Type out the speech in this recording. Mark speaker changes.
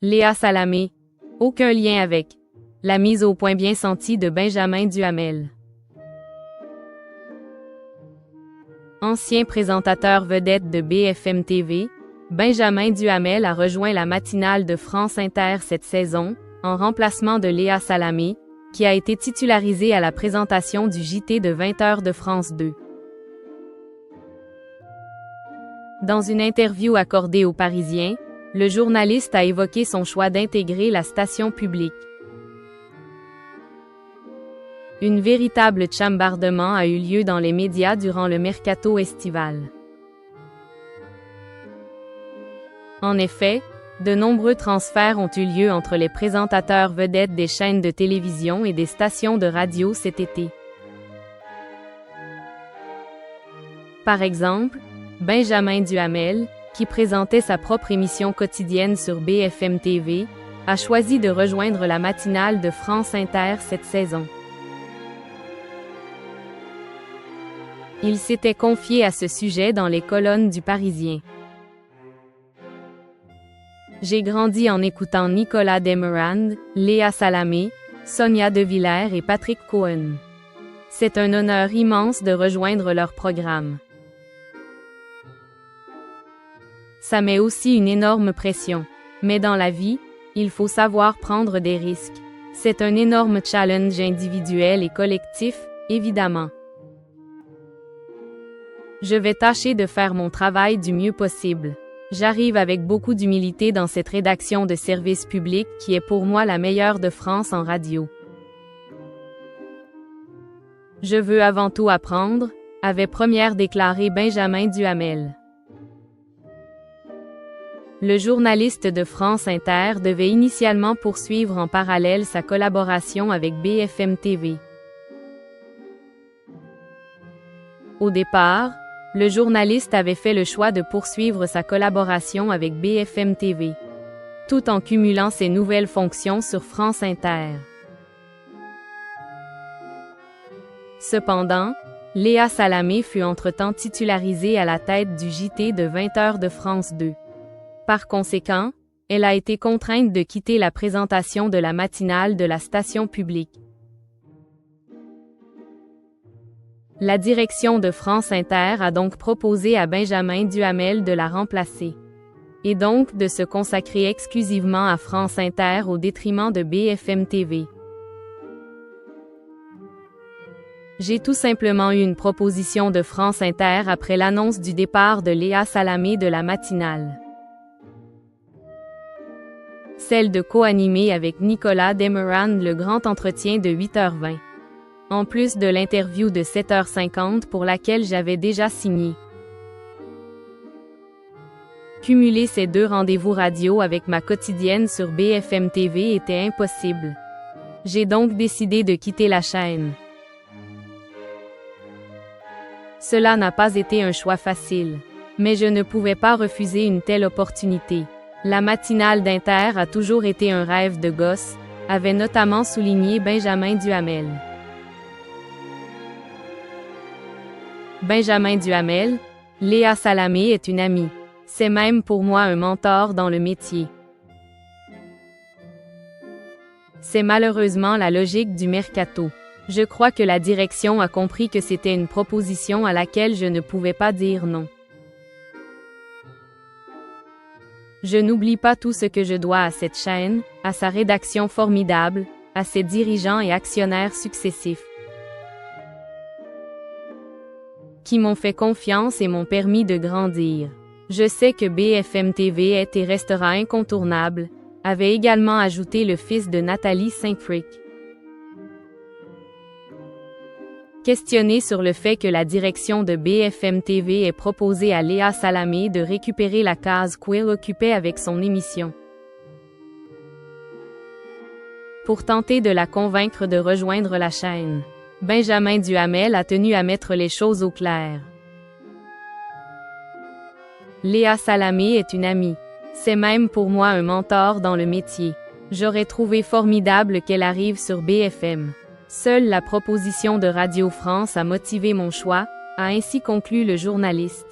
Speaker 1: Léa Salamé. Aucun lien avec la mise au point bien sentie de Benjamin Duhamel. Ancien présentateur vedette de BFM TV, Benjamin Duhamel a rejoint la matinale de France Inter cette saison, en remplacement de Léa Salamé, qui a été titularisée à la présentation du JT de 20h de France 2. Dans une interview accordée aux Parisiens, le journaliste a évoqué son choix d'intégrer la station publique. Une véritable chambardement a eu lieu dans les médias durant le mercato estival. En effet, de nombreux transferts ont eu lieu entre les présentateurs vedettes des chaînes de télévision et des stations de radio cet été. Par exemple, Benjamin Duhamel, qui présentait sa propre émission quotidienne sur BFM TV, a choisi de rejoindre la matinale de France Inter cette saison. Il s'était confié à ce sujet dans les colonnes du Parisien. J'ai grandi en écoutant Nicolas Demorand, Léa Salamé, Sonia De Villers et Patrick Cohen. C'est un honneur immense de rejoindre leur programme. Ça met aussi une énorme pression. Mais dans la vie, il faut savoir prendre des risques. C'est un énorme challenge individuel et collectif, évidemment. Je vais tâcher de faire mon travail du mieux possible. J'arrive avec beaucoup d'humilité dans cette rédaction de service public qui est pour moi la meilleure de France en radio. Je veux avant tout apprendre, avait première déclaré Benjamin Duhamel. Le journaliste de France Inter devait initialement poursuivre en parallèle sa collaboration avec BFM TV. Au départ, le journaliste avait fait le choix de poursuivre sa collaboration avec BFM TV, tout en cumulant ses nouvelles fonctions sur France Inter. Cependant, Léa Salamé fut entre-temps titularisée à la tête du JT de 20h de France 2. Par conséquent, elle a été contrainte de quitter la présentation de la matinale de la station publique. La direction de France Inter a donc proposé à Benjamin Duhamel de la remplacer, et donc de se consacrer exclusivement à France Inter au détriment de BFM TV. J'ai tout simplement eu une proposition de France Inter après l'annonce du départ de Léa Salamé de la matinale. Celle de co-animer avec Nicolas Demorand le grand entretien de 8h20. En plus de l'interview de 7h50 pour laquelle j'avais déjà signé. Cumuler ces deux rendez-vous radio avec ma quotidienne sur BFM TV était impossible. J'ai donc décidé de quitter la chaîne. Cela n'a pas été un choix facile, mais je ne pouvais pas refuser une telle opportunité. La matinale d'Inter a toujours été un rêve de gosse, avait notamment souligné Benjamin Duhamel. Benjamin Duhamel, Léa Salamé est une amie. C'est même pour moi un mentor dans le métier. C'est malheureusement la logique du mercato. Je crois que la direction a compris que c'était une proposition à laquelle je ne pouvais pas dire non. Je n'oublie pas tout ce que je dois à cette chaîne, à sa rédaction formidable, à ses dirigeants et actionnaires successifs, qui m'ont fait confiance et m'ont permis de grandir. Je sais que BFM TV est et restera incontournable, avait également ajouté le fils de Nathalie Saint-Cric. Questionné sur le fait que la direction de BFM TV ait proposé à Léa Salamé de récupérer la case qu'elle occupait avec son émission, pour tenter de la convaincre de rejoindre la chaîne, Benjamin Duhamel a tenu à mettre les choses au clair. Léa Salamé est une amie. C'est même pour moi un mentor dans le métier. J'aurais trouvé formidable qu'elle arrive sur BFM. Seule la proposition de Radio France a motivé mon choix, a ainsi conclu le journaliste.